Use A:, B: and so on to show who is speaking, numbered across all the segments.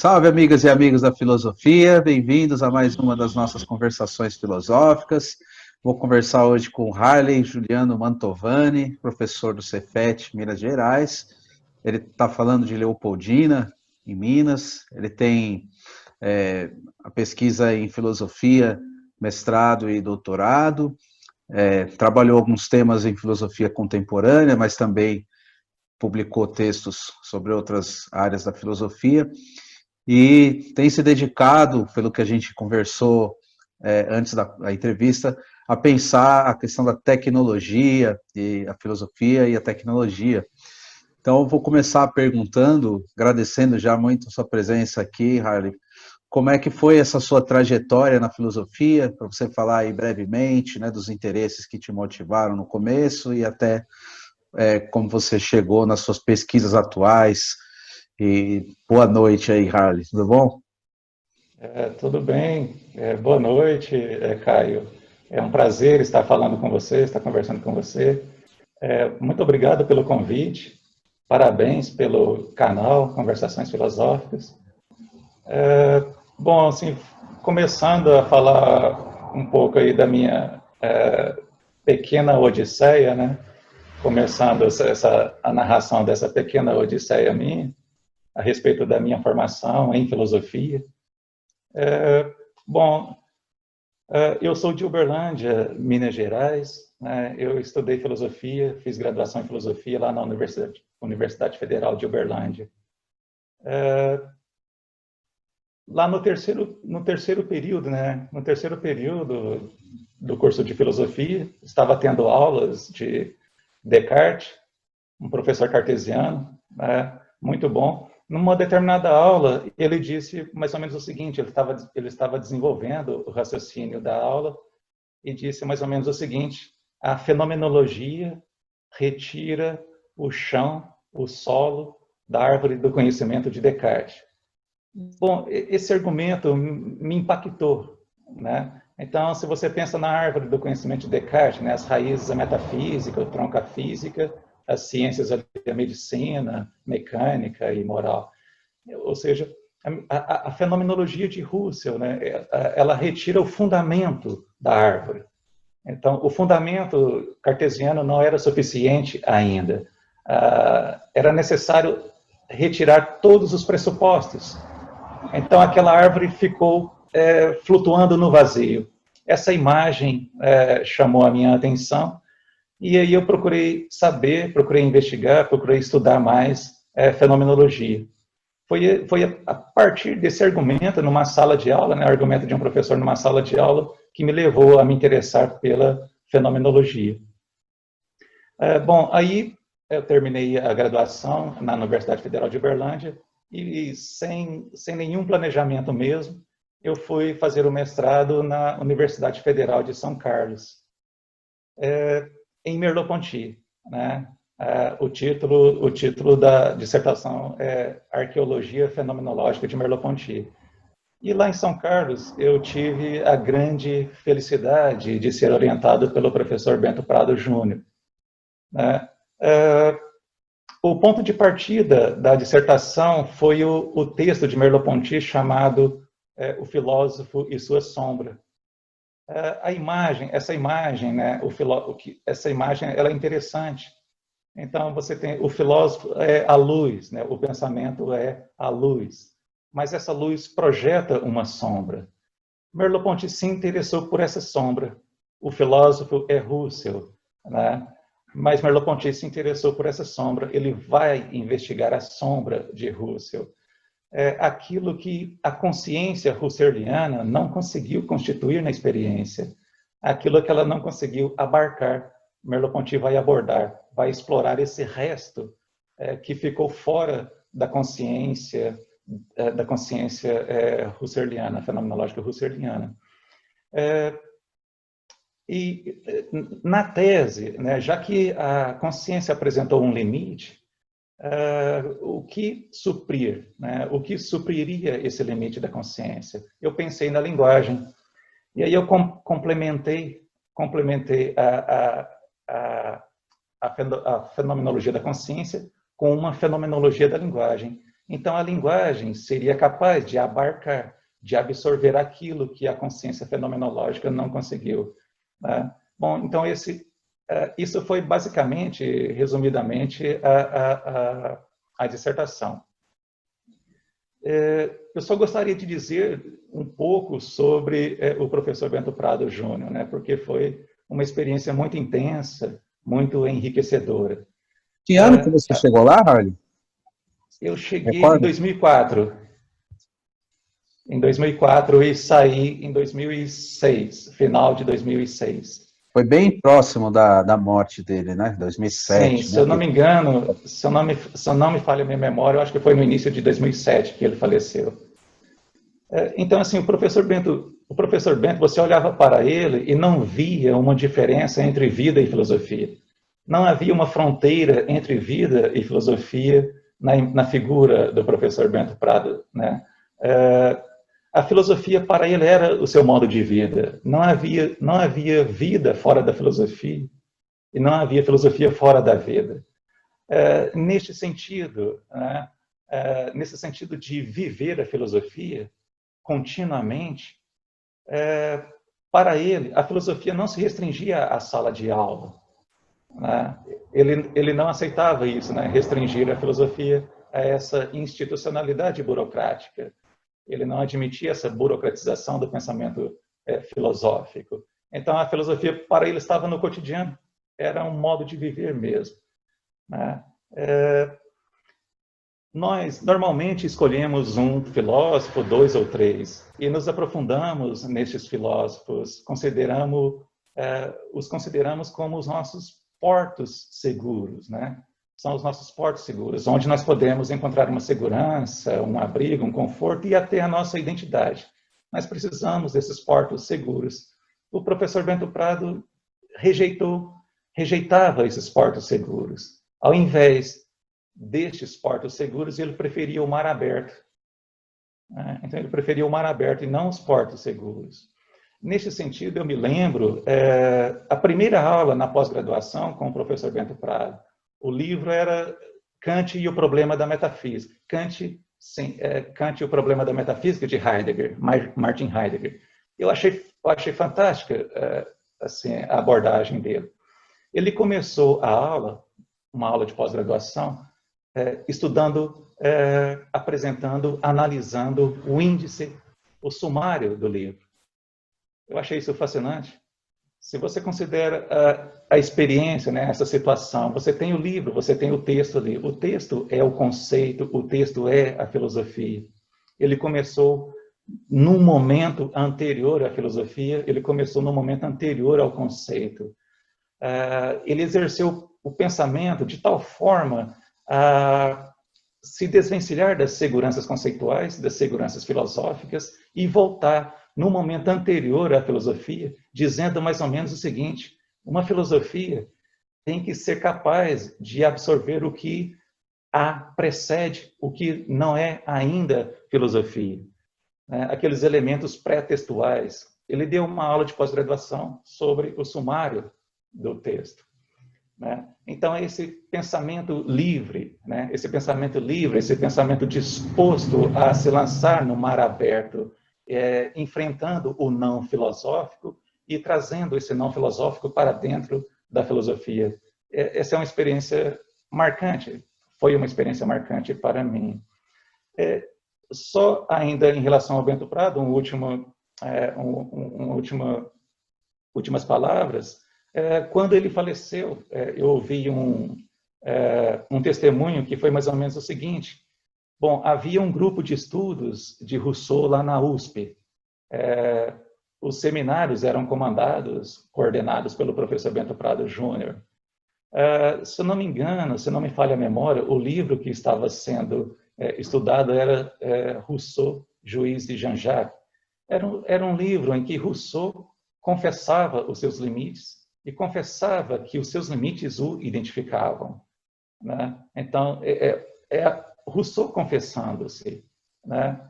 A: Salve, amigas e amigos da filosofia, bem-vindos a mais uma das nossas conversações filosóficas. Vou conversar hoje com Harley Juliano Mantovani, professor do Cefet, Minas Gerais. Ele está falando de Leopoldina, em Minas. Ele tem a pesquisa em filosofia, mestrado e doutorado. Trabalhou alguns temas em filosofia contemporânea, mas também publicou textos sobre outras áreas da filosofia. E tem se dedicado, pelo que a gente conversou antes da entrevista, a pensar a questão da tecnologia, e a filosofia e a tecnologia. Então, eu vou começar perguntando, agradecendo já muito a sua presença aqui, Harley, como é que foi essa sua trajetória na filosofia, para você falar aí brevemente, né, dos interesses que te motivaram no começo e até como você chegou nas suas pesquisas atuais. E boa noite aí, Harley, tudo bom?
B: Tudo bem, boa noite, Caio. É um prazer estar falando com você, estar conversando com você. Muito obrigado pelo convite, parabéns pelo canal Conversações Filosóficas. Bom, assim, começando a falar um pouco aí da minha pequena odisseia, né? Começando a narração dessa pequena odisseia minha, a respeito da minha formação em filosofia. Bom, eu sou de Uberlândia, Minas Gerais. Eu estudei filosofia, fiz graduação em filosofia lá na Universidade Federal de Uberlândia. Lá no terceiro período, né? No terceiro período do curso de filosofia, estava tendo aulas de Descartes, um professor cartesiano, muito bom. Numa determinada aula, ele disse mais ou menos o seguinte, ele estava desenvolvendo o raciocínio da aula e disse mais ou menos o seguinte: a fenomenologia retira o chão, o solo da árvore do conhecimento de Descartes. Bom, esse argumento me impactou, né? Então, se você pensa na árvore do conhecimento de Descartes, né, as raízes, a metafísica, o tronco, a física, as ciências, a medicina, mecânica e moral. Ou seja, a fenomenologia de Husserl, né, ela retira o fundamento da árvore. Então, o fundamento cartesiano não era suficiente ainda. Era necessário retirar todos os pressupostos. Então, aquela árvore ficou flutuando no vazio. Essa imagem chamou a minha atenção, e aí eu procurei saber, procurei investigar, procurei estudar mais fenomenologia. Foi a partir desse argumento, numa sala de aula, né, o argumento de um professor numa sala de aula, que me levou a me interessar pela fenomenologia. Bom, aí eu terminei a graduação na Universidade Federal de Uberlândia, e sem nenhum planejamento mesmo, eu fui fazer o mestrado na Universidade Federal de São Carlos, em Merleau-Ponty, né? O título da dissertação é Arqueologia Fenomenológica de Merleau-Ponty. E lá em São Carlos, eu tive a grande felicidade de ser orientado pelo professor Bento Prado Júnior, né? O ponto de partida da dissertação foi o texto de Merleau-Ponty chamado O Filósofo e Sua Sombra. Essa imagem, né, essa imagem, ela é interessante. Então, você tem o filósofo é a luz, né, o pensamento é a luz, mas essa luz projeta uma sombra. Merleau-Ponty se interessou por essa sombra. O filósofo é Husserl, né? Mas Merleau-Ponty se interessou por essa sombra. Ele vai investigar a sombra de Husserl. Aquilo que a consciência husserliana não conseguiu constituir na experiência, aquilo que ela não conseguiu abarcar, Merleau-Ponty vai abordar, vai explorar esse resto que ficou fora da consciência husserliana, fenomenológica husserliana. E na tese, né, já que a consciência apresentou um limite, o que suprir, né? O que supriria esse limite da consciência? Eu pensei na linguagem, e aí eu complementei a fenomenologia da consciência com uma fenomenologia da linguagem. Então, a linguagem seria capaz de abarcar, de absorver aquilo que a consciência fenomenológica não conseguiu. Né? Bom, então, isso foi basicamente, resumidamente, a dissertação. Eu só gostaria de dizer um pouco sobre o professor Bento Prado Júnior, né? Porque foi uma experiência muito intensa, muito enriquecedora.
A: Que ano que você chegou lá, Harley?
B: Eu cheguei em
A: Recorda?
B: 2004. Em 2004 e saí em 2006, final de 2006.
A: Foi bem próximo da morte dele, né?
B: Sim,
A: 2007,
B: se
A: né?
B: eu não me engano, se eu não me falha a minha memória, eu acho que foi no início de 2007 que ele faleceu. Então, assim, o professor Bento, você olhava para ele e não via uma diferença entre vida e filosofia. Não havia uma fronteira entre vida e filosofia na figura do professor Bento Prado, né? A filosofia para ele era o seu modo de vida. Não havia vida fora da filosofia e não havia filosofia fora da vida. Neste sentido, né, nesse sentido de viver a filosofia continuamente, para ele, a filosofia não se restringia à sala de aula. Né? Ele não aceitava isso, né? Restringir a filosofia a essa institucionalidade burocrática. Ele não admitia essa burocratização do pensamento filosófico. Então, a filosofia, para ele, estava no cotidiano. Era um modo de viver mesmo. Né? Nós, normalmente, escolhemos um filósofo, dois ou três, e nos aprofundamos nestes filósofos, os consideramos como os nossos portos seguros, né? São os nossos portos seguros, onde nós podemos encontrar uma segurança, um abrigo, um conforto e até a nossa identidade. Nós precisamos desses portos seguros. O professor Bento Prado rejeitava esses portos seguros. Ao invés destes portos seguros, ele preferia o mar aberto. Então, ele preferia o mar aberto e não os portos seguros. Neste sentido, eu me lembro, a primeira aula na pós-graduação com o professor Bento Prado, o livro era Kant e o Problema da Metafísica. Kant e o Problema da Metafísica, de Heidegger, Martin Heidegger. Eu achei fantástica assim, a abordagem dele. Ele começou a aula, uma aula de pós-graduação, estudando, apresentando, analisando o índice, o sumário do livro. Eu achei isso fascinante. Se você considera a experiência, né, essa situação, você tem o livro, você tem o texto ali. O texto é o conceito, o texto é a filosofia. Ele começou num momento anterior à filosofia, ele começou num momento anterior ao conceito. Ele exerceu o pensamento de tal forma a se desvencilhar das seguranças conceituais, das seguranças filosóficas e voltar no momento anterior à filosofia, dizendo mais ou menos o seguinte: uma filosofia tem que ser capaz de absorver o que a precede, o que não é ainda filosofia, né? Aqueles elementos pré-textuais. Ele deu uma aula de pós-graduação sobre o sumário do texto. Né? Então, esse pensamento livre, né? Esse pensamento disposto a se lançar no mar aberto, enfrentando o não filosófico e trazendo esse não filosófico para dentro da filosofia. Essa é uma experiência marcante, foi uma experiência marcante para mim. Só ainda em relação ao Bento Prado, últimas palavras. Quando ele faleceu, eu ouvi um testemunho que foi mais ou menos o seguinte: bom, havia um grupo de estudos de Rousseau lá na USP. Os seminários eram coordenados pelo professor Bento Prado Júnior. Se eu não me engano, se não me falha a memória, o livro que estava sendo estudado era Rousseau, Juiz de Jean-Jacques. Era um livro em que Rousseau confessava os seus limites e confessava que os seus limites o identificavam. Né? Então, Rousseau confessando-se. Né?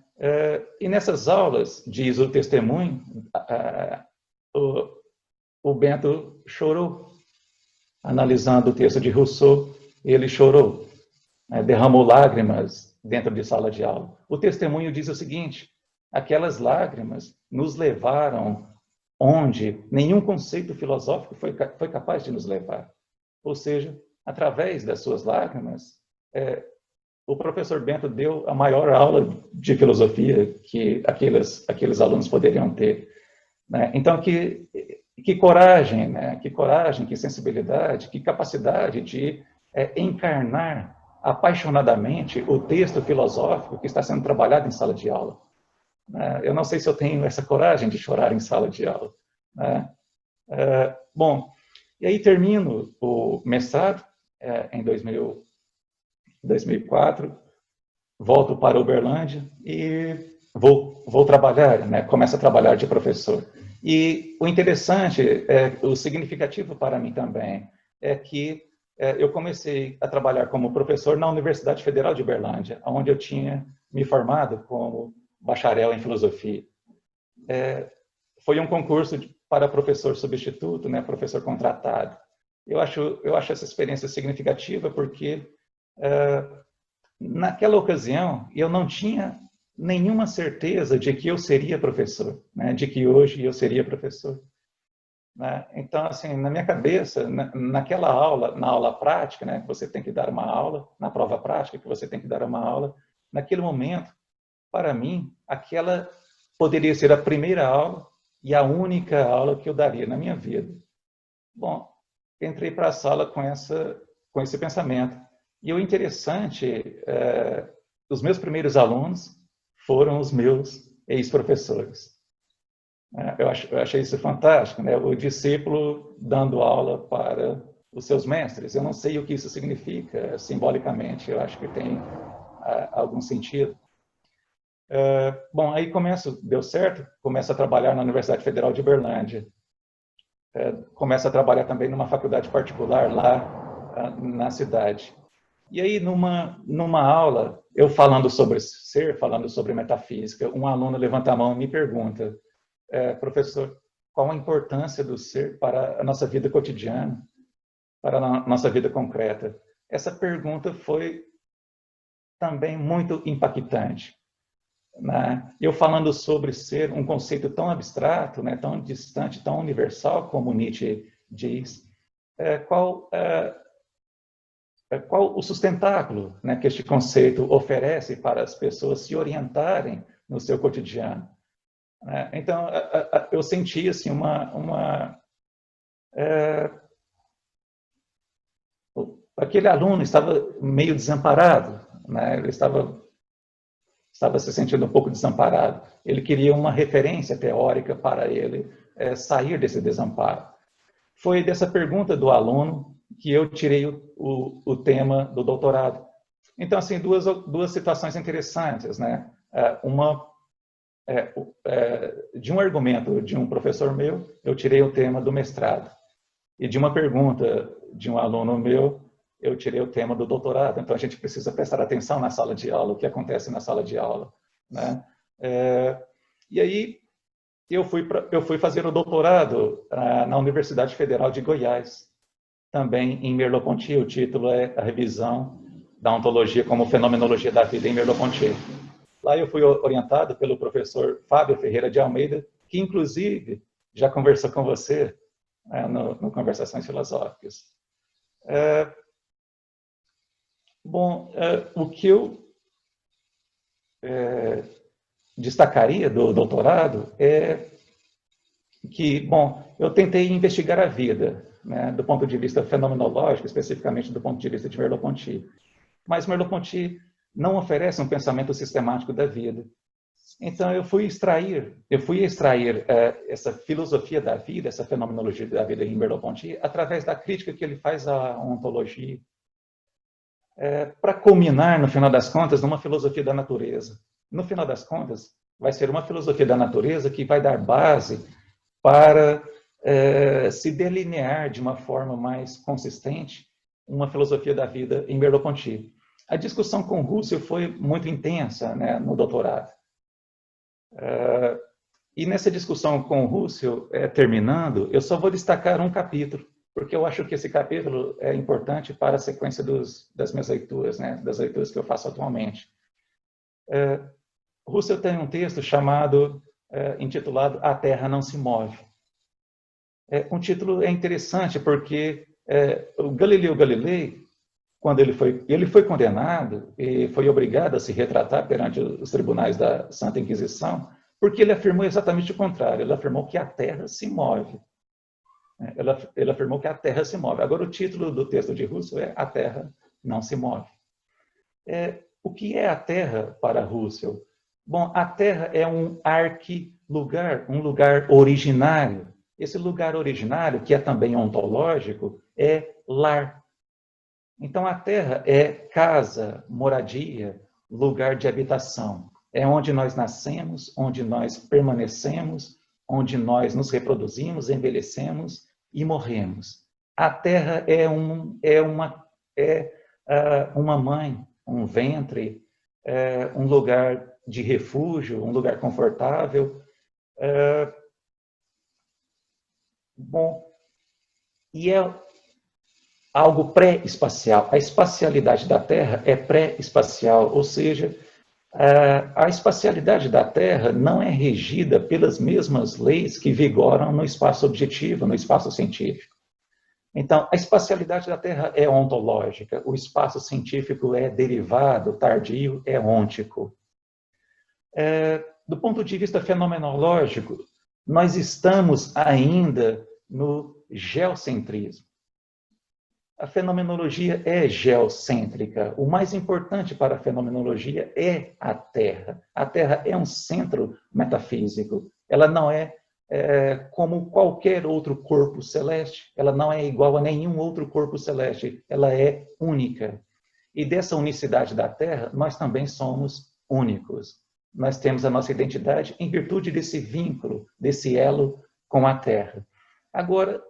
B: E nessas aulas, diz o testemunho, o Bento chorou. Analisando o texto de Rousseau, ele chorou, né? Derramou lágrimas dentro de sala de aula. O testemunho diz o seguinte: aquelas lágrimas nos levaram onde nenhum conceito filosófico foi capaz de nos levar. Ou seja, através das suas lágrimas, o professor Bento deu a maior aula de filosofia que aqueles alunos poderiam ter. Né? Então, que coragem, né? Que coragem, que sensibilidade, que capacidade de encarnar apaixonadamente o texto filosófico que está sendo trabalhado em sala de aula. Eu não sei se eu tenho essa coragem de chorar em sala de aula. Né? Bom, e aí termino o mestrado em 2004, volto para Uberlândia e vou trabalhar, né? Começo a trabalhar de professor. E o interessante, o significativo para mim também, é que eu comecei a trabalhar como professor na Universidade Federal de Uberlândia, onde eu tinha me formado como bacharel em filosofia. Foi um concurso para professor substituto, né, professor contratado. Eu acho essa experiência significativa porque, naquela ocasião, eu não tinha nenhuma certeza de que eu seria professor, né, de que hoje eu seria professor. Né? Então, assim, na minha cabeça, naquela aula, na aula prática, né, que você tem que dar uma aula, na prova prática que você tem que dar uma aula, naquele momento, para mim, aquela poderia ser a primeira aula e a única aula que eu daria na minha vida. Bom, entrei para a sala com esse pensamento. E o interessante, os meus primeiros alunos foram os meus ex-professores. Eu achei isso fantástico, né? O discípulo dando aula para os seus mestres. Eu não sei o que isso significa simbolicamente, eu acho que tem algum sentido. Bom, aí deu certo, começo a trabalhar na Universidade Federal de Uberlândia. Começo a trabalhar também numa faculdade particular lá na cidade. E aí, numa aula, eu falando sobre ser, falando sobre metafísica, um aluno levanta a mão e me pergunta: professor, qual a importância do ser para a nossa vida cotidiana, para a nossa vida concreta? Essa pergunta foi também muito impactante. Né? Eu falando sobre ser um conceito tão abstrato, né, tão distante, tão universal, como Nietzsche diz, qual o sustentáculo, né, que este conceito oferece para as pessoas se orientarem no seu cotidiano. Então, eu senti assim, aquele aluno estava meio desamparado, né? Ele estava se sentindo um pouco desamparado. Ele queria uma referência teórica para ele sair desse desamparo. Foi dessa pergunta do aluno que eu tirei o tema do doutorado. Então, assim, duas situações interessantes, né? Uma de um argumento de um professor meu, eu tirei o tema do mestrado. E de uma pergunta de um aluno meu, eu tirei o tema do doutorado. Então, a gente precisa prestar atenção na sala de aula, o que acontece na sala de aula. Né? E aí, eu fui fazer o doutorado na Universidade Federal de Goiás, também em Merleau-Ponty. O título é A Revisão da Ontologia como Fenomenologia da Vida em Merleau-Ponty. Lá eu fui orientado pelo professor Fábio Ferreira de Almeida, que, inclusive, já conversou com você no Conversações Filosóficas. Bom, o que eu destacaria do doutorado é que, bom, eu tentei investigar a vida, né, do ponto de vista fenomenológico, especificamente do ponto de vista de Merleau-Ponty. Mas Merleau-Ponty não oferece um pensamento sistemático da vida. Então, eu fui extrair essa filosofia da vida, essa fenomenologia da vida em Merleau-Ponty, através da crítica que ele faz à ontologia, para culminar, no final das contas, numa filosofia da natureza. No final das contas, vai ser uma filosofia da natureza que vai dar base para se delinear de uma forma mais consistente uma filosofia da vida em Merleau-Ponty. A discussão com Russell foi muito intensa, né, no doutorado. E nessa discussão com Russell, terminando, eu só vou destacar um capítulo, porque eu acho que esse capítulo é importante para a sequência das minhas leituras, né, das leituras que eu faço atualmente. Russell tem um texto intitulado A Terra Não Se Move. Um título é interessante porque o Galileu Galilei, quando ele foi condenado e foi obrigado a se retratar perante os tribunais da Santa Inquisição, porque ele afirmou exatamente o contrário. Ele afirmou que a Terra se move. Ele afirmou que a Terra se move. Agora, o título do texto de Russell é A Terra Não Se Move. O que é a Terra para Russell? Bom, a Terra é um arquilugar, um lugar originário. Esse lugar originário, que é também ontológico, é lar. Então, a Terra é casa, moradia, lugar de habitação. É onde nós nascemos, onde nós permanecemos, onde nós nos reproduzimos, envelhecemos e morremos. A Terra é uma mãe, um ventre, um lugar de refúgio, um lugar confortável. Bom, e é algo pré-espacial. A espacialidade da Terra é pré-espacial, ou seja, a espacialidade da Terra não é regida pelas mesmas leis que vigoram no espaço objetivo, no espaço científico. Então, a espacialidade da Terra é ontológica, o espaço científico é derivado, tardio, é ôntico. Do ponto de vista fenomenológico, nós estamos ainda no geocentrismo. A fenomenologia é geocêntrica. O mais importante para a fenomenologia é a Terra. A Terra é um centro metafísico. Ela não é como qualquer outro corpo celeste. Ela não é igual a nenhum outro corpo celeste. Ela é única. E dessa unicidade da Terra, nós também somos únicos. Nós temos a nossa identidade em virtude desse vínculo, desse elo com a Terra. Agora,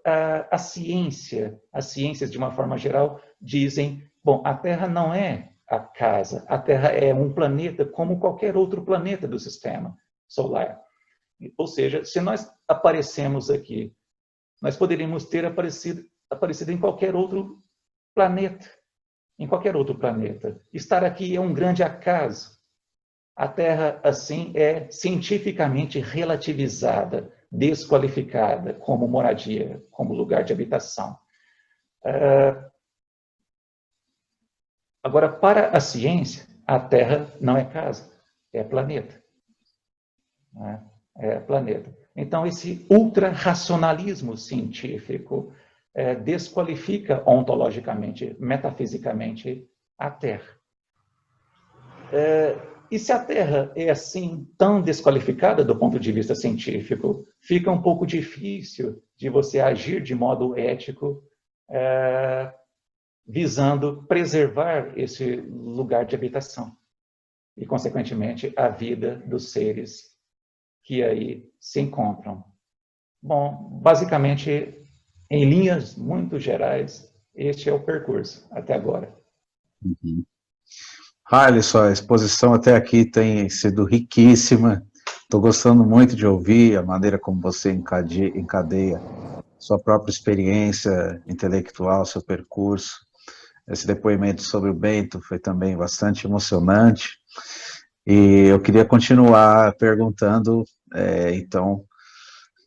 B: as ciências, de uma forma geral, dizem, bom, a Terra não é a casa, a Terra é um planeta como qualquer outro planeta do sistema solar. Ou seja, se nós aparecemos aqui, nós poderíamos ter aparecido em qualquer outro planeta. Em qualquer outro planeta. Estar aqui é um grande acaso. A Terra, assim, é cientificamente relativizada, desqualificada como moradia, como lugar de habitação. Agora, para a ciência, a Terra não é casa, é planeta. É planeta. Então, esse ultrarracionalismo científico desqualifica ontologicamente, metafisicamente, a Terra. E se a Terra é assim, tão desqualificada do ponto de vista científico, fica um pouco difícil de você agir de modo ético, visando preservar esse lugar de habitação e, consequentemente, a vida dos seres que aí se encontram. Bom, basicamente, em linhas muito gerais, este é o percurso até agora.
A: Uhum. Alisson, a exposição até aqui tem sido riquíssima. Estou gostando muito de ouvir a maneira como você encadeia sua própria experiência intelectual, seu percurso. Esse depoimento sobre o Bento foi também bastante emocionante. E eu queria continuar perguntando, então,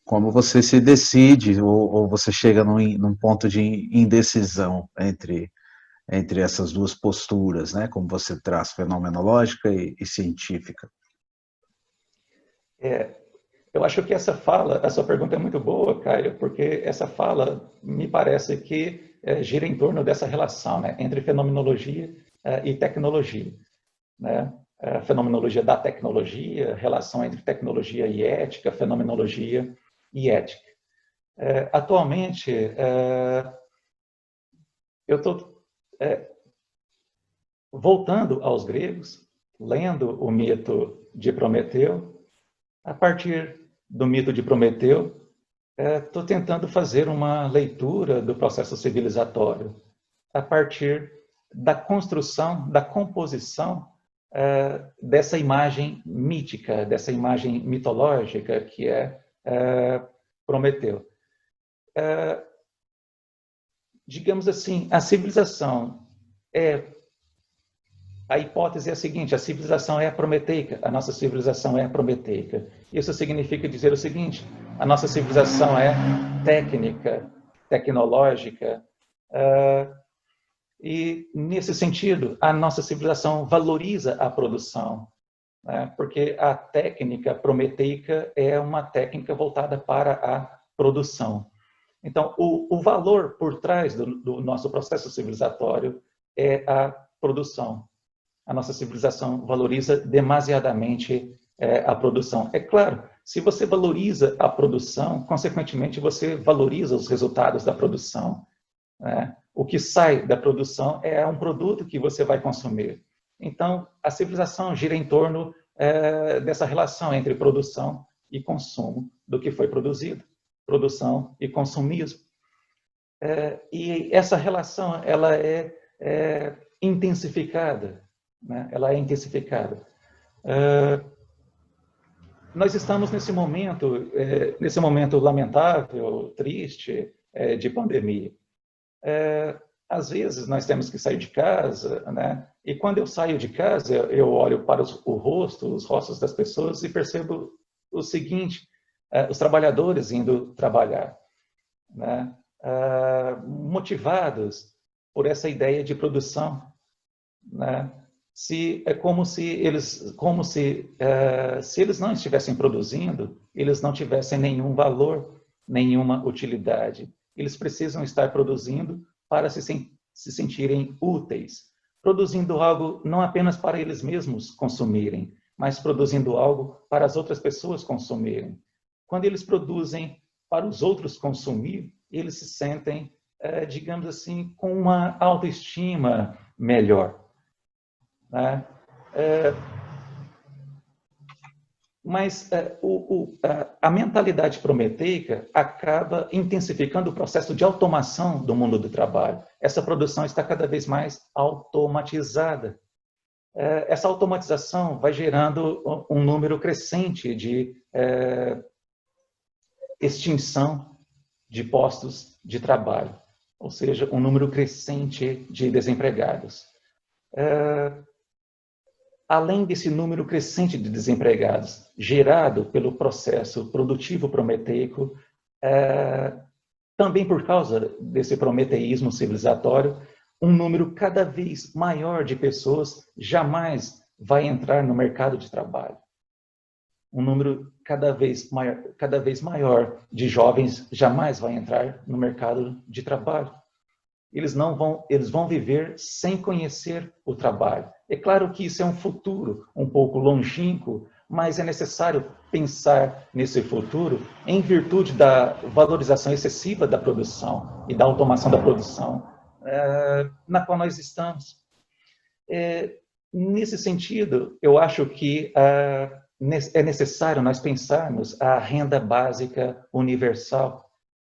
A: como você se decide ou você chega num ponto de indecisão entre essas duas posturas, né? Como você traz, fenomenológica e científica.
B: Eu acho que essa sua pergunta é muito boa, Caio, porque essa fala me parece que gira em torno dessa relação, né, entre fenomenologia e tecnologia, né? A fenomenologia da tecnologia, relação entre tecnologia e ética, fenomenologia e ética. Atualmente, eu estou voltando aos gregos, lendo o mito de Prometeu. A partir do mito de Prometeu, estou tentando fazer uma leitura do processo civilizatório, a partir da construção, da composição dessa imagem mítica, dessa imagem mitológica que é Prometeu. Digamos assim, a civilização é a hipótese é a seguinte: a civilização é prometeica, a nossa civilização é prometeica. Isso significa dizer o seguinte: a nossa civilização é técnica, tecnológica, e, nesse sentido, a nossa civilização valoriza a produção, né? Porque a técnica prometeica é uma técnica voltada para a produção. Então, o valor por trás do nosso processo civilizatório é a produção. A nossa civilização valoriza demasiadamente a produção. É claro, se você valoriza a produção, consequentemente, você valoriza os resultados da produção, né? O que sai da produção é um produto que você vai consumir. Então, a civilização gira em torno dessa relação entre produção e consumo do que foi produzido, produção e consumismo. E essa relação ela é intensificada, né? Ela é intensificada. Nós estamos nesse momento lamentável, triste, de pandemia. Às vezes nós temos que sair de casa, né? E quando eu saio de casa, eu olho para os rostos das pessoas e percebo o seguinte: os trabalhadores indo trabalhar, né? Motivados por essa ideia de produção, né? É como se eles não estivessem produzindo, eles não tivessem nenhum valor, nenhuma utilidade. Eles precisam estar produzindo para se sentirem úteis, produzindo algo não apenas para eles mesmos consumirem, mas produzindo algo para as outras pessoas consumirem. Quando eles produzem para os outros consumir, eles se sentem, digamos assim, com uma autoestima melhor, né? Mas a mentalidade prometeica acaba intensificando o processo de automação do mundo do trabalho. Essa produção está cada vez mais automatizada. Essa automatização vai gerando um número crescente de extinção de postos de trabalho, ou seja, um número crescente de desempregados. Além desse número crescente de desempregados, gerado pelo processo produtivo prometeico, também por causa desse prometeísmo civilizatório, um número cada vez maior de pessoas jamais vai entrar no mercado de trabalho. Um número cada vez maior de jovens jamais vai entrar no mercado de trabalho. Eles vão viver sem conhecer o trabalho. É claro que isso é um futuro um pouco longínquo, mas é necessário pensar nesse futuro em virtude da valorização excessiva da produção e da automação da produção na qual nós estamos. Nesse sentido, eu acho que é necessário nós pensarmos a renda básica universal.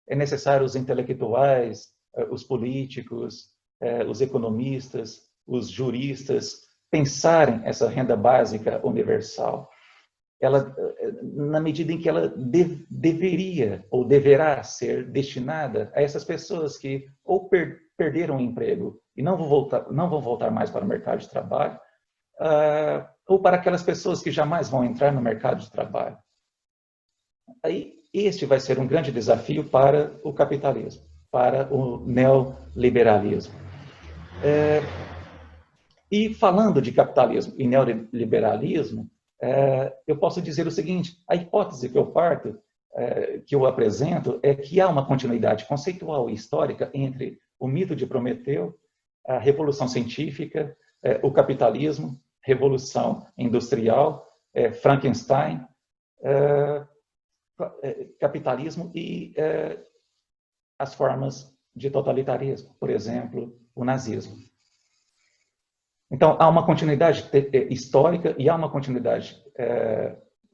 B: É necessário os intelectuais, os políticos, os economistas, os juristas pensarem essa renda básica universal. Ela, na medida em que ela deveria ou deverá ser destinada a essas pessoas que ou perderam o emprego e não vão voltar mais para o mercado de trabalho, ou para aquelas pessoas que jamais vão entrar no mercado de trabalho. Aí, este vai ser um grande desafio para o capitalismo, para o neoliberalismo. E falando de capitalismo e neoliberalismo, eu posso dizer o seguinte: a hipótese que eu parto, que eu apresento, é que há uma continuidade conceitual e histórica entre o mito de Prometeu, a revolução científica, o capitalismo, revolução industrial, Frankenstein, capitalismo e as formas de totalitarismo, por exemplo, o nazismo. Então, há uma continuidade histórica e há uma continuidade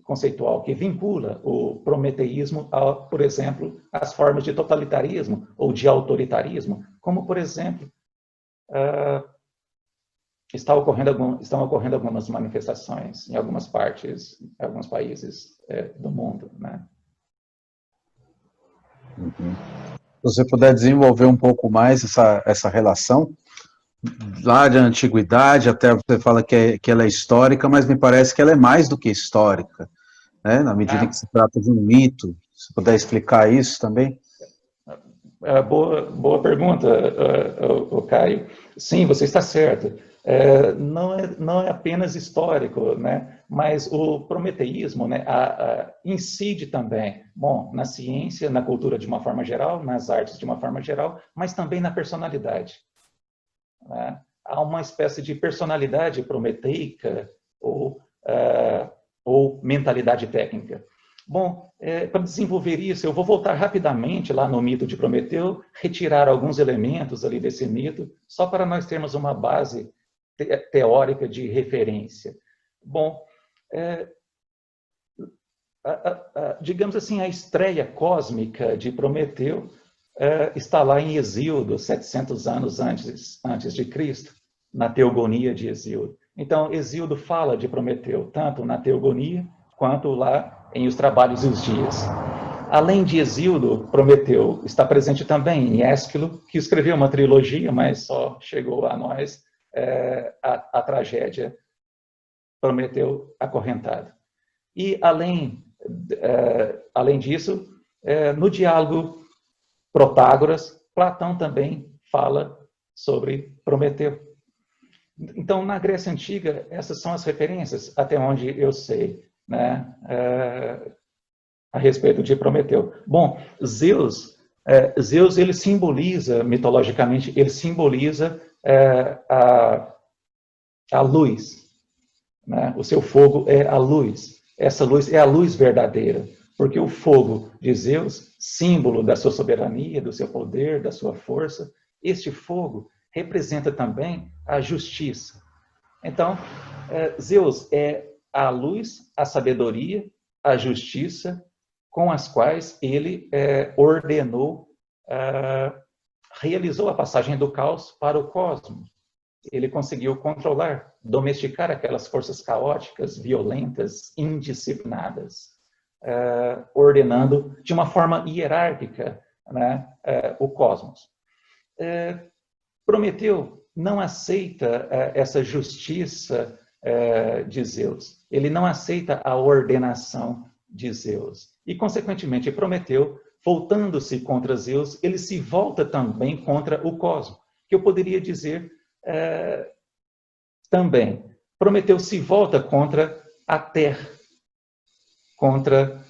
B: conceitual que vincula o prometeísmo, por exemplo, às formas de totalitarismo ou de autoritarismo, como, por exemplo, estão ocorrendo algumas manifestações em algumas partes, em alguns países do mundo, né?
A: Se você puder desenvolver um pouco mais essa relação, lá da antiguidade, até você fala que ela é histórica, mas me parece que ela é mais do que histórica, né? Na medida em que
B: Ah,
A: se trata de um mito. Se puder explicar isso também.
B: boa pergunta, o Caio. Sim, você está certo. Não é apenas histórico, né? Mas o prometeísmo, né, incide também, bom, na ciência, na cultura de uma forma geral, nas artes de uma forma geral, mas também na personalidade, né? Há uma espécie de personalidade prometeica ou mentalidade técnica. Bom, para desenvolver isso, eu vou voltar rapidamente lá no mito de Prometeu, retirar alguns elementos ali desse mito, só para nós termos uma base teórica de referência. Bom, digamos assim, a estreia cósmica de Prometeu está lá em Hesíodo, 700 anos antes de Cristo, na Teogonia de Hesíodo. Então, Hesíodo fala de Prometeu, tanto na Teogonia, quanto lá em Os Trabalhos e os Dias. Além de Hesíodo, Prometeu está presente também em Ésquilo, que escreveu uma trilogia, mas só chegou a nós a tragédia Prometeu acorrentado. E, além disso, no diálogo Protágoras, Platão também fala sobre Prometeu. Então, na Grécia Antiga, essas são as referências, até onde eu sei, né, a respeito de Prometeu. Bom, Zeus ele simboliza, mitologicamente, ele simboliza a luz, né? O seu fogo é a luz. Essa luz é a luz verdadeira, porque o fogo de Zeus, símbolo da sua soberania, do seu poder, da sua força, este fogo representa também a justiça. Então, Zeus é a luz, a sabedoria, a justiça, com as quais ele ordenou, realizou a passagem do caos para o cosmos. Ele conseguiu controlar, domesticar aquelas forças caóticas, violentas, indisciplinadas, ordenando de uma forma hierárquica, né, o cosmos. Prometeu não aceita essa justiça de Zeus. Ele não aceita a ordenação de Zeus. E, consequentemente, Prometeu, voltando-se contra Zeus, ele se volta também contra o cosmos, que eu poderia dizer também. Prometeu se volta contra a Terra, contra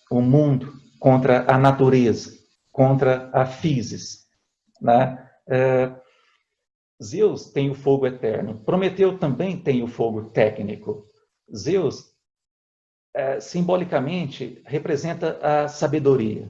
B: o mundo, contra a natureza, contra a physis, né? Zeus tem o fogo eterno. Prometeu também tem o fogo técnico. Zeus, simbolicamente, representa a sabedoria.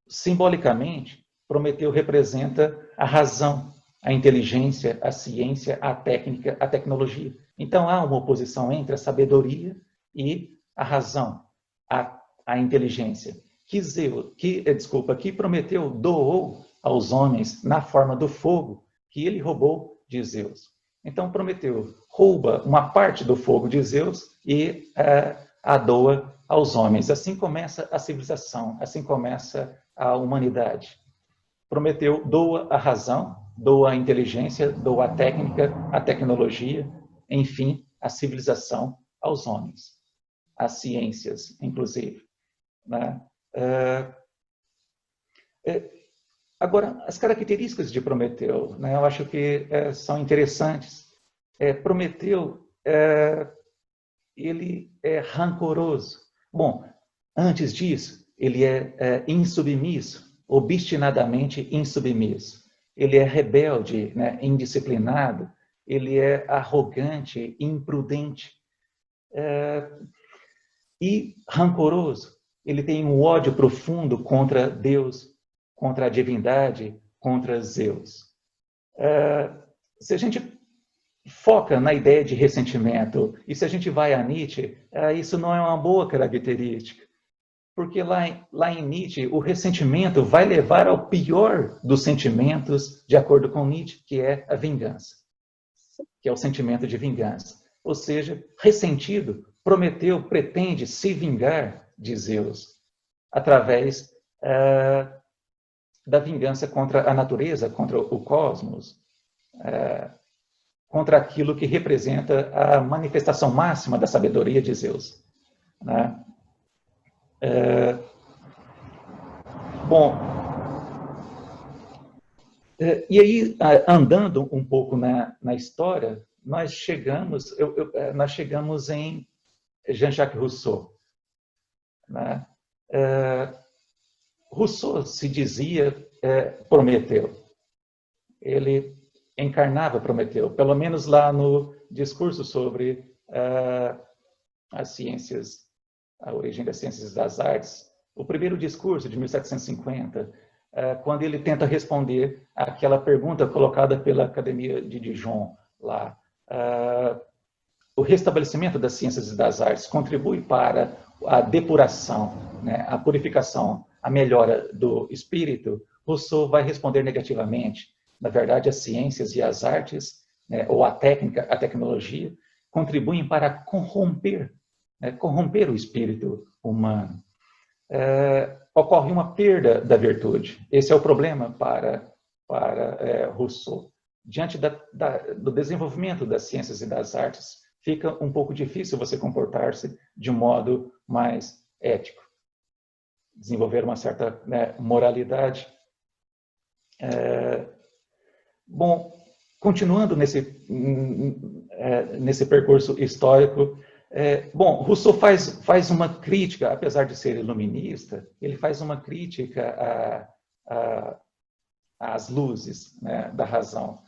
B: Simbolicamente, Prometeu representa a razão, a inteligência, a ciência, a técnica, a tecnologia. Então, há uma oposição entre a sabedoria e a razão, a inteligência, que Prometeu doou aos homens na forma do fogo que ele roubou de Zeus. Então, Prometeu rouba uma parte do fogo de Zeus e a doa aos homens. Assim começa a civilização, assim começa a humanidade. Prometeu doa a razão, doa a inteligência, doa a técnica, a tecnologia, enfim, a civilização aos homens, as ciências, inclusive, né? Agora, as características de Prometeu, né, eu acho que são interessantes. Prometeu, ele é rancoroso. Bom, antes disso, ele é insubmisso, obstinadamente insubmisso. Ele é rebelde, né, indisciplinado. Ele é arrogante, imprudente. E rancoroso. Ele tem um ódio profundo contra Deus, contra a divindade, contra Zeus. Se a gente foca na ideia de ressentimento, e se a gente vai a Nietzsche, isso não é uma boa característica, porque lá em Nietzsche, o ressentimento vai levar ao pior dos sentimentos, de acordo com Nietzsche, que é a vingança, que é o sentimento de vingança. Ou seja, ressentido, Prometeu pretende se vingar de Zeus através da vingança contra a natureza, contra o cosmos. contra aquilo que representa a manifestação máxima da sabedoria de Zeus, né? Bom, e aí, andando um pouco na história, nós chegamos em Jean-Jacques Rousseau, né? Rousseau se dizia Prometeu. Ele encarnava Prometeu, pelo menos lá no discurso sobre as ciências, a origem das ciências e das artes, o primeiro discurso de 1750, quando ele tenta responder àquela pergunta colocada pela Academia de Dijon lá. O restabelecimento das ciências e das artes contribui para a depuração, né, a purificação, a melhora do espírito. Rousseau vai responder negativamente. Na verdade, as ciências e as artes, né, ou a técnica, a tecnologia, contribuem para corromper, né, corromper o espírito humano. Ocorre uma perda da virtude. Esse é o problema para Rousseau. Diante do desenvolvimento das ciências e das artes, fica um pouco difícil você comportar-se de um modo mais ético, desenvolver uma certa, né, moralidade. Bom, continuando nesse percurso histórico, bom, Rousseau faz uma crítica, apesar de ser iluminista, ele faz uma crítica às luzes, né, da razão.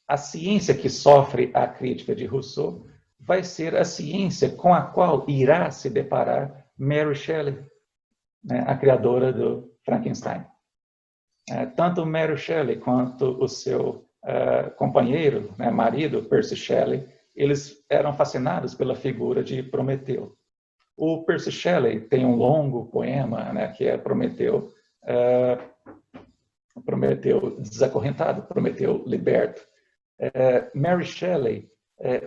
B: A ciência que sofre a crítica de Rousseau vai ser a ciência com a qual irá se deparar Mary Shelley, né, a criadora do Frankenstein. Tanto Mary Shelley quanto o seu companheiro, né, marido, Percy Shelley, eles eram fascinados pela figura de Prometeu. O Percy Shelley tem um longo poema, né, que é Prometeu desacorrentado, Prometeu liberto. Mary Shelley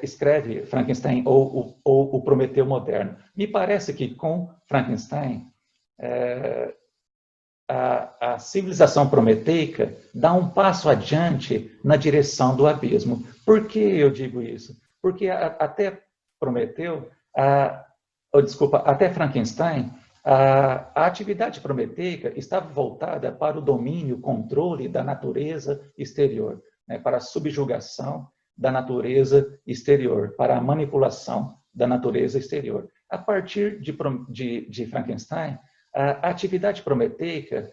B: escreve Frankenstein ou o Prometeu moderno. Me parece que com Frankenstein a civilização prometeica dá um passo adiante na direção do abismo. Por que eu digo isso? Porque até até Frankenstein, a atividade prometeica estava voltada para o domínio, controle da natureza exterior, né, para a subjugação da natureza exterior, para a manipulação da natureza exterior. A partir de Frankenstein, a atividade prometeica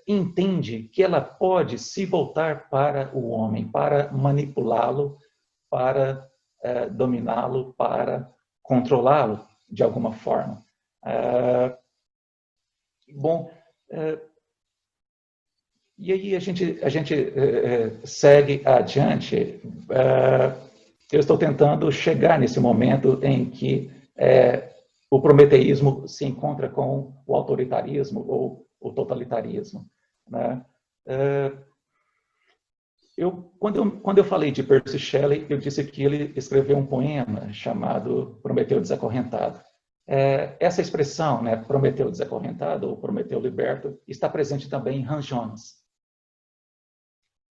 B: entende que ela pode se voltar para o homem, para manipulá-lo, para dominá-lo, para controlá-lo de alguma forma. Bom, e aí a gente segue adiante. Eu estou tentando chegar nesse momento em que o prometeísmo se encontra com o autoritarismo ou o totalitarismo, né? Quando eu falei de Percy Shelley, eu disse que ele escreveu um poema chamado Prometeu Desacorrentado. Essa expressão, né, Prometeu Desacorrentado ou Prometeu Liberto, está presente também em Hans Jonas.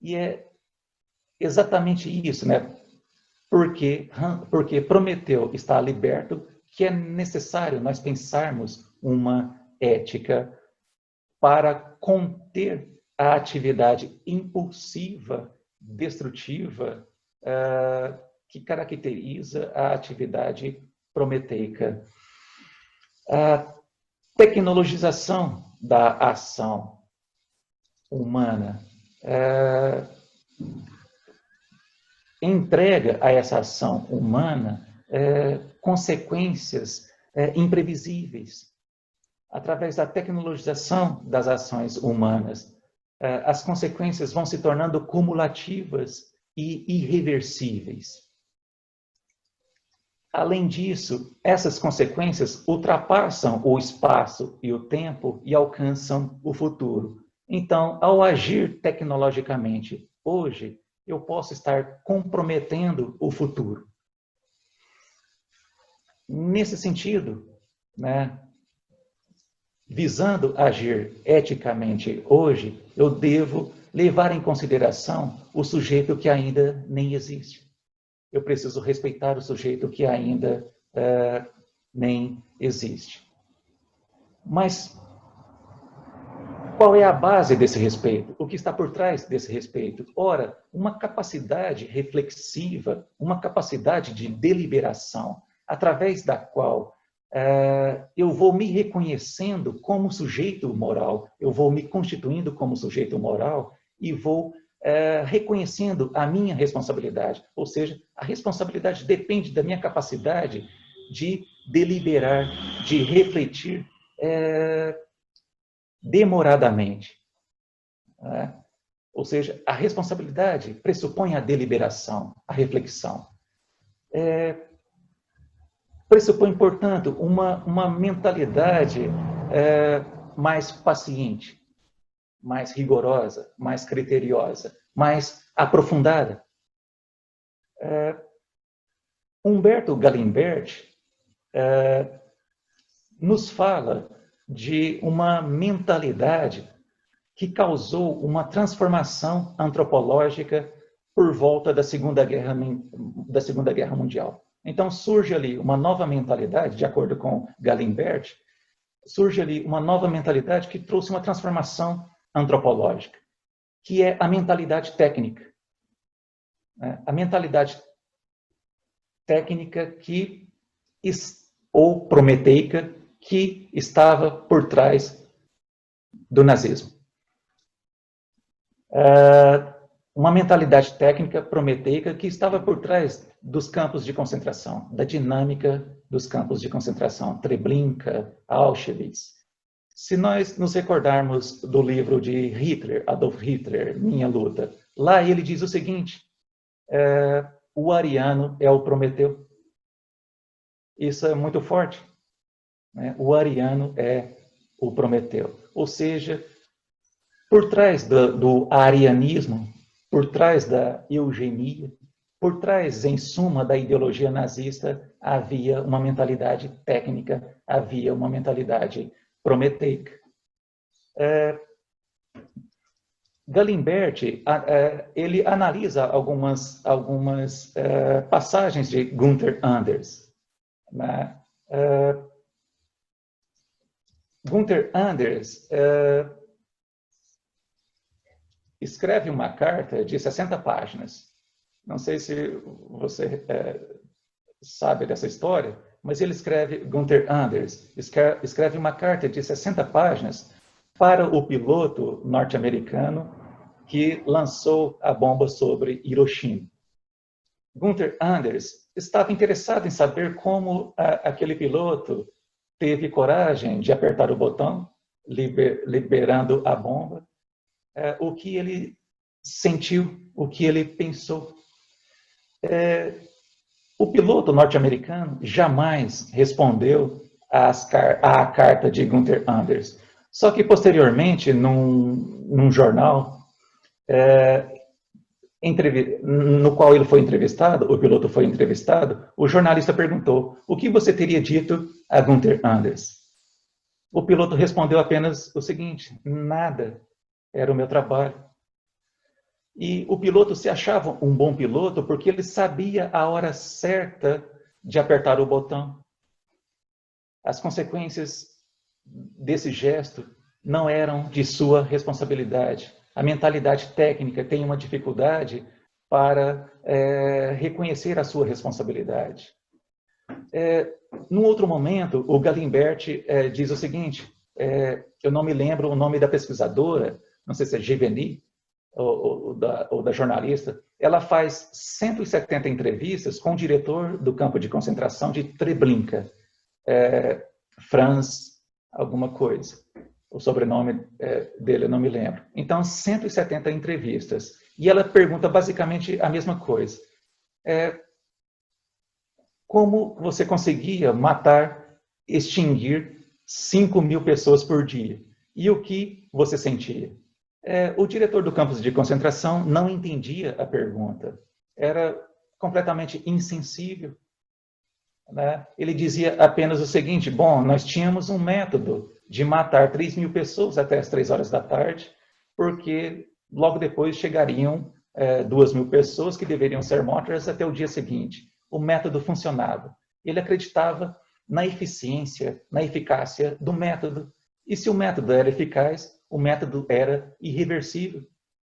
B: E é exatamente isso, né? Porque Prometeu está liberto, que é necessário nós pensarmos uma ética para conter a atividade impulsiva, destrutiva, que caracteriza a atividade prometeica. A tecnologização da ação humana entrega a essa ação humana consequências imprevisíveis. Através da tecnologização das ações humanas, as consequências vão se tornando cumulativas e irreversíveis. Além disso, essas consequências ultrapassam o espaço e o tempo e alcançam o futuro. Então, ao agir tecnologicamente hoje, eu posso estar comprometendo o futuro. Nesse sentido, né, visando agir eticamente hoje, eu devo levar em consideração o sujeito que ainda nem existe. Eu preciso respeitar o sujeito que ainda nem existe. Mas qual é a base desse respeito? O que está por trás desse respeito? Ora, uma capacidade reflexiva, uma capacidade de deliberação, através da qual eu vou me reconhecendo como sujeito moral, eu vou me constituindo como sujeito moral e vou reconhecendo a minha responsabilidade. Ou seja, a responsabilidade depende da minha capacidade de deliberar, de refletir demoradamente. Ou seja, a responsabilidade pressupõe a deliberação, a reflexão. Pressupõe, portanto, uma mentalidade mais paciente, mais rigorosa, mais criteriosa, mais aprofundada. Humberto Galimbert nos fala de uma mentalidade que causou uma transformação antropológica por volta da Segunda Guerra Mundial. Então surge ali uma nova mentalidade, de acordo com Galimbert, surge ali uma nova mentalidade que trouxe uma transformação antropológica, que é a mentalidade técnica. A mentalidade técnica ou prometeica que estava por trás do nazismo. Uma mentalidade técnica prometeica que estava por trás dos campos de concentração, da dinâmica dos campos de concentração, Treblinka, Auschwitz. Se nós nos recordarmos do livro de Hitler, Adolf Hitler, Minha Luta, lá ele diz o seguinte, o ariano é o Prometeu. Isso é muito forte. O ariano é o Prometeu. Ou seja, por trás do arianismo, por trás da eugenia, por trás, em suma, da ideologia nazista, havia uma mentalidade técnica, havia uma mentalidade prometeica. Galimbert, ele analisa algumas passagens de Gunther Anders. Gunther Anders escreve uma carta de 60 páginas. Não sei se você sabe dessa história, mas ele Gunther Anders, escreve uma carta de 60 páginas para o piloto norte-americano que lançou a bomba sobre Hiroshima. Gunther Anders estava interessado em saber como aquele piloto teve coragem de apertar o botão, liberando a bomba, o que ele sentiu, o que ele pensou. O piloto norte-americano jamais respondeu à carta de Gunther Anders. Só que, posteriormente, num jornal, no qual ele foi entrevistado, o piloto foi entrevistado, o jornalista perguntou: o que você teria dito a Gunther Anders? O piloto respondeu apenas o seguinte: nada, era o meu trabalho. E o piloto se achava um bom piloto porque ele sabia a hora certa de apertar o botão. As consequências desse gesto não eram de sua responsabilidade. A mentalidade técnica tem uma dificuldade para reconhecer a sua responsabilidade. Num outro momento, o Galimbert diz o seguinte, eu não me lembro o nome da pesquisadora, não sei se é Geveni, ou da jornalista, ela faz 170 entrevistas com o diretor do campo de concentração de Treblinka, Franz alguma coisa. O sobrenome dele eu não me lembro. Então, 170 entrevistas. E ela pergunta basicamente a mesma coisa. Como você conseguia matar, extinguir 5.000 pessoas por dia? E o que você sentia? O diretor do campo de concentração não entendia a pergunta. Era completamente insensível. Né? Ele dizia apenas o seguinte: bom, nós tínhamos um método de matar 3.000 pessoas até as 3 horas da tarde, porque logo depois chegariam 2.000 pessoas que deveriam ser mortas até o dia seguinte. O método funcionava. Ele acreditava na eficiência, na eficácia do método. E se o método era eficaz, o método era irreversível.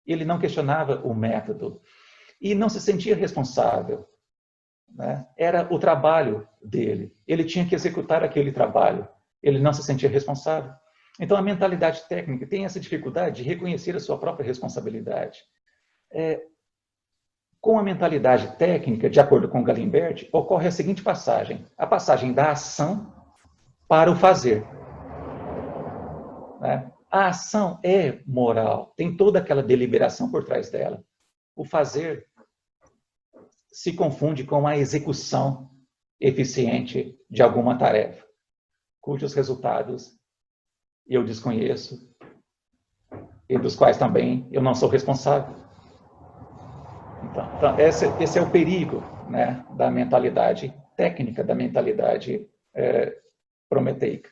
B: Ele não questionava o método. E não se sentia responsável, né? Era o trabalho dele. Ele tinha que executar aquele trabalho. Ele não se sentia responsável. Então, a mentalidade técnica tem essa dificuldade de reconhecer a sua própria responsabilidade. Com a mentalidade técnica, de acordo com Galimberti, ocorre a seguinte passagem. A passagem da ação para o fazer. Né? A ação é moral, tem toda aquela deliberação por trás dela. O fazer se confunde com a execução eficiente de alguma tarefa, cujos resultados eu desconheço e dos quais também eu não sou responsável. Então esse é o perigo, né, da mentalidade técnica, da mentalidade prometeica.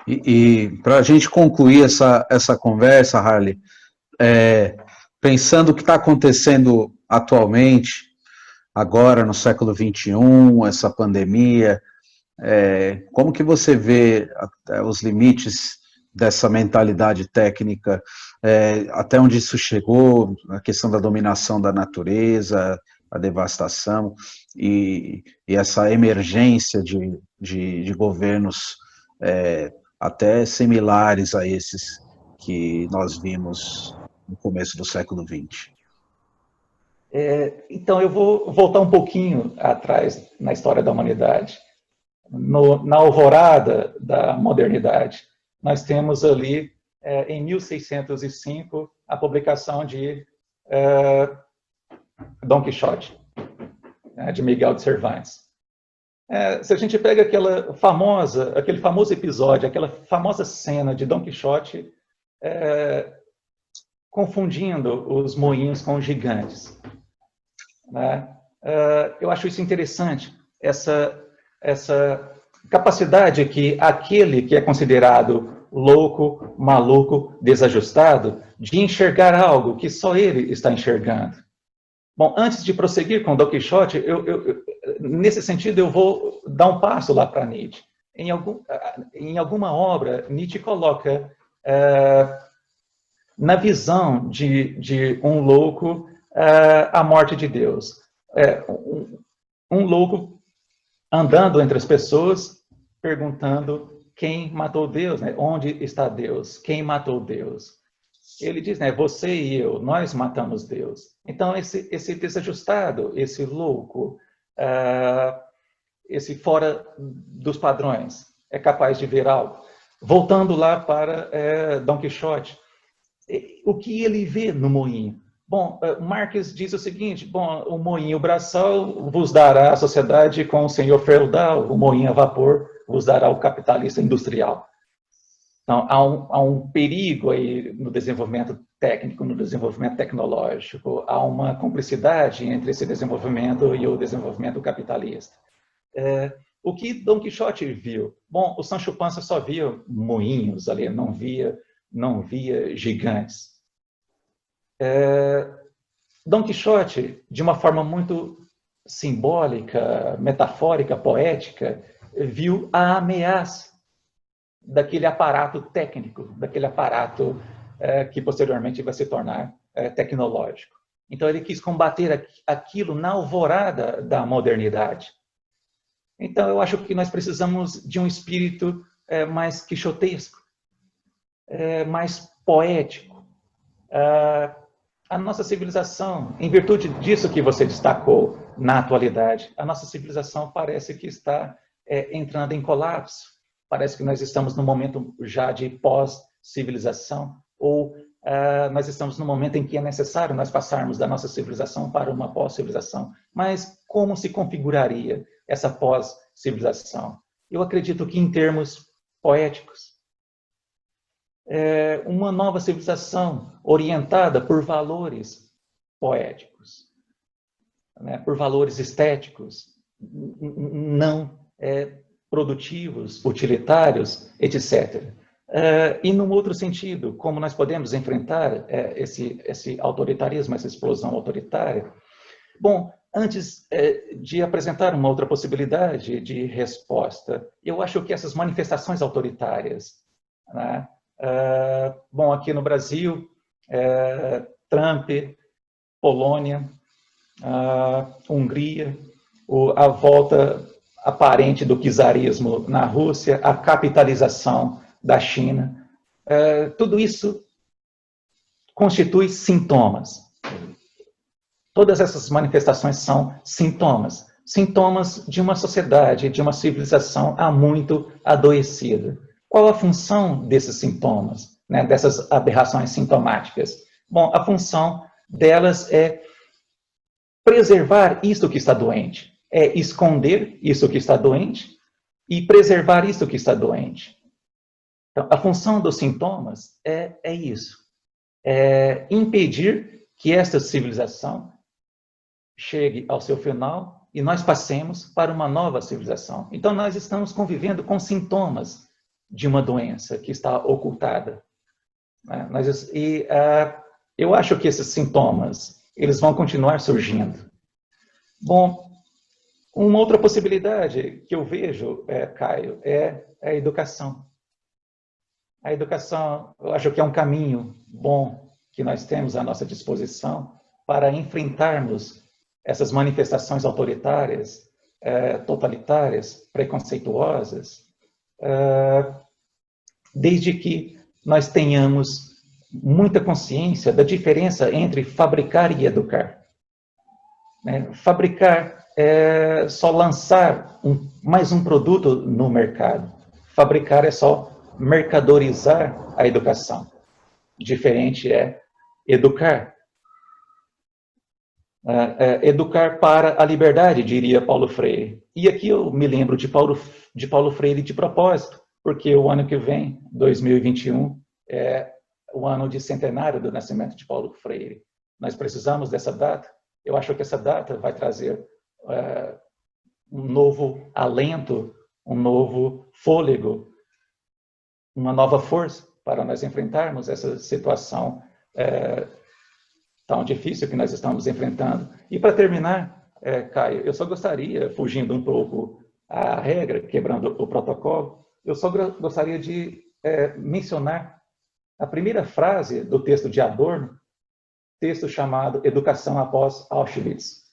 A: E para a gente concluir essa conversa, Harley, pensando o que está acontecendo atualmente, agora no século XXI, essa pandemia, como que você vê os limites dessa mentalidade técnica, até onde isso chegou, a questão da dominação da natureza, a devastação e essa emergência de governos até similares a esses que nós vimos no começo do século XX.
B: Então, eu vou voltar um pouquinho atrás na história da humanidade. Na alvorada da modernidade, nós temos ali, em 1605, a publicação de Dom Quixote, de Miguel de Cervantes. Se a gente pega aquele famoso episódio, aquela famosa cena de Dom Quixote confundindo os moinhos com os gigantes, né? Eu acho isso interessante, essa capacidade que aquele que é considerado louco, maluco, desajustado, de enxergar algo que só ele está enxergando. Bom, antes de prosseguir com Dom Quixote, nesse sentido eu vou dar um passo lá para Nietzsche. Em alguma obra, Nietzsche coloca na visão de um louco a morte de Deus. Um louco andando entre as pessoas, perguntando quem matou Deus, né? Onde está Deus? Quem matou Deus? Ele diz, né, você e eu, nós matamos Deus. Então, esse desajustado, esse louco, esse fora dos padrões, é capaz de ver algo. Voltando lá para Dom Quixote, o que ele vê no moinho? Bom, Marx diz o seguinte, bom, o moinho braçal vos dará a sociedade com o senhor feudal, o moinho a vapor vos dará o capitalista industrial. Então, há um perigo aí no desenvolvimento técnico, no desenvolvimento tecnológico, há uma cumplicidade entre esse desenvolvimento e o desenvolvimento capitalista. O que Dom Quixote viu? Bom, o Sancho Panza só via moinhos ali, não via gigantes. Dom Quixote, de uma forma muito simbólica, metafórica, poética, viu a ameaça daquele aparato técnico, daquele aparato que posteriormente vai se tornar tecnológico. Então ele quis combater aquilo na alvorada da modernidade. Então eu acho que nós precisamos de um espírito mais quixotesco, mais poético. A nossa civilização, em virtude disso que você destacou na atualidade, a nossa civilização parece que está entrando em colapso. Parece que nós estamos num momento já de pós-civilização, ou nós estamos num momento em que é necessário nós passarmos da nossa civilização para uma pós-civilização. Mas como se configuraria essa pós-civilização? Eu acredito que em termos poéticos. Uma nova civilização orientada por valores poéticos, né, por valores estéticos, não produtivos, utilitários, etc. E num outro sentido, como nós podemos enfrentar esse autoritarismo, essa explosão autoritária? Bom, antes de apresentar uma outra possibilidade de resposta, eu acho que essas manifestações autoritárias, né? Bom, aqui no Brasil, Trump, Polônia, Hungria, a volta aparente do czarismo na Rússia, a capitalização da China, tudo isso constitui sintomas. Todas essas manifestações são sintomas. Sintomas de uma sociedade, de uma civilização há muito adoecida. Qual a função desses sintomas, né, dessas aberrações sintomáticas? Bom, a função delas é preservar isto que está doente, é esconder isso que está doente e preservar isso que está doente. Então, a função dos sintomas é isso, é impedir que esta civilização chegue ao seu final e nós passemos para uma nova civilização. Então, nós estamos convivendo com sintomas de uma doença que está ocultada. Né? Eu acho que esses sintomas, eles vão continuar surgindo. Bom, uma outra possibilidade que eu vejo, Caio, é a educação. A educação, eu acho que é um caminho bom que nós temos à nossa disposição para enfrentarmos essas manifestações autoritárias, totalitárias, preconceituosas, desde que nós tenhamos muita consciência da diferença entre fabricar e educar. Fabricar é só lançar mais um produto no mercado. Fabricar é só mercadorizar a educação. Diferente é educar. Educar para a liberdade, diria Paulo Freire. E aqui eu me lembro de Paulo Freire de propósito, porque o ano que vem, 2021, é o ano de centenário do nascimento de Paulo Freire. Nós precisamos dessa data. Eu acho que essa data vai trazer um novo alento, um novo fôlego, uma nova força para nós enfrentarmos essa situação tão difícil que nós estamos enfrentando. E para terminar, Caio, eu só gostaria, fugindo um pouco à regra, quebrando o protocolo, eu só gostaria de mencionar a primeira frase do texto de Adorno, texto chamado Educação após Auschwitz.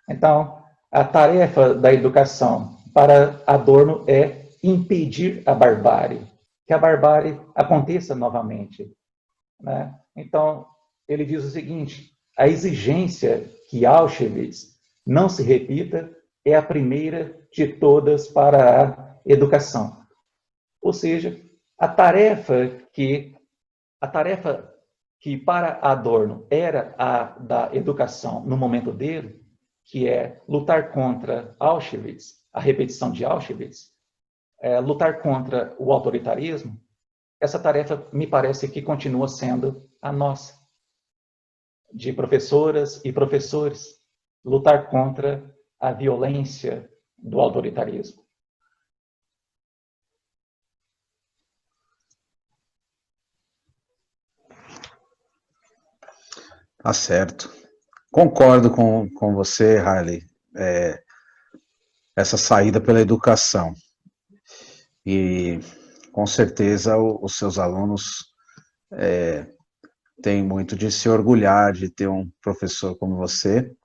B: Então, a tarefa da educação para Adorno é impedir a barbárie, que a barbárie aconteça novamente. Né? Então, ele diz o seguinte: a exigência que Auschwitz não se repita é a primeira de todas para a educação. Ou seja, a tarefa que para Adorno era a da educação no momento dele, que é lutar contra Auschwitz, a repetição de Auschwitz, lutar contra o autoritarismo, essa tarefa me parece que continua sendo a nossa, de professoras e professores, lutar contra a violência do autoritarismo.
A: Tá certo. Concordo com você, Riley. Essa saída pela educação. E, com certeza, os seus alunos têm muito de se orgulhar de ter um professor como você.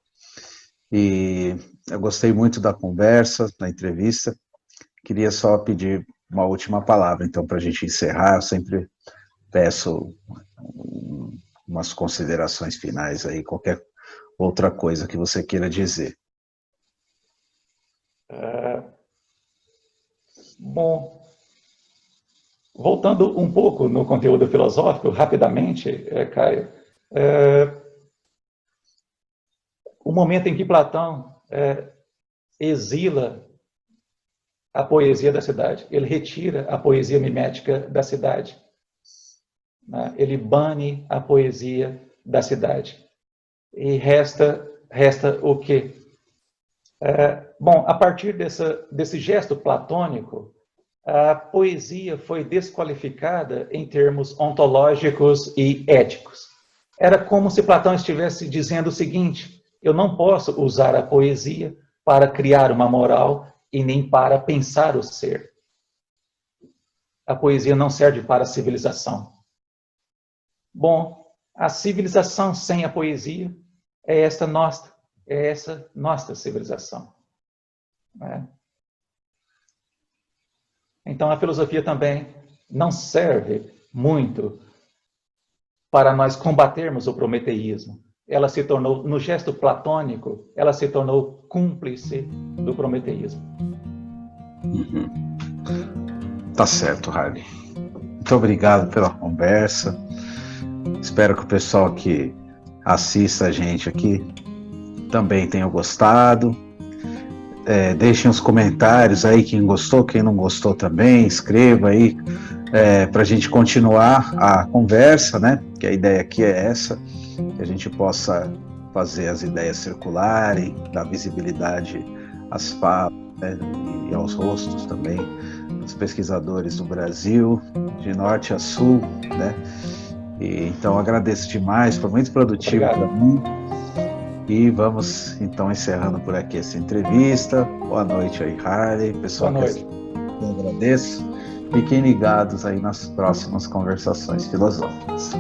A: E eu gostei muito da conversa, da entrevista. Queria só pedir uma última palavra, então, para a gente encerrar. Eu sempre peço umas considerações finais aí, qualquer outra coisa que você queira dizer.
B: Bom, voltando um pouco no conteúdo filosófico, rapidamente, Caio, o momento em que Platão exila a poesia da cidade, ele retira a poesia mimética da cidade, né? Ele bane a poesia da cidade. E resta o quê? Bom, a partir desse gesto platônico, a poesia foi desqualificada em termos ontológicos e éticos. Era como se Platão estivesse dizendo o seguinte: eu não posso usar a poesia para criar uma moral e nem para pensar o ser. A poesia não serve para a civilização. Bom, a civilização sem a poesia é essa nossa civilização. Né? Então, a filosofia também não serve muito para nós combatermos o prometeísmo. Ela se tornou, no gesto platônico, ela se tornou cúmplice do prometeísmo.
A: Tá certo, Harley. Muito obrigado pela conversa. Espero que o pessoal que assista a gente aqui também tenha gostado. Deixem os comentários aí, quem gostou, quem não gostou também, escreva aí para a gente continuar a conversa, né? Que a ideia aqui é essa, que a gente possa fazer as ideias circularem, dar visibilidade às falas, né? E aos rostos também dos pesquisadores do Brasil, de norte a sul, né? E, então agradeço demais, foi muito produtivo para mim. E vamos então encerrando por aqui essa entrevista. Boa noite aí, Harley. Pessoal,
B: boa noite.
A: Eu agradeço. Fiquem ligados aí nas próximas conversações filosóficas.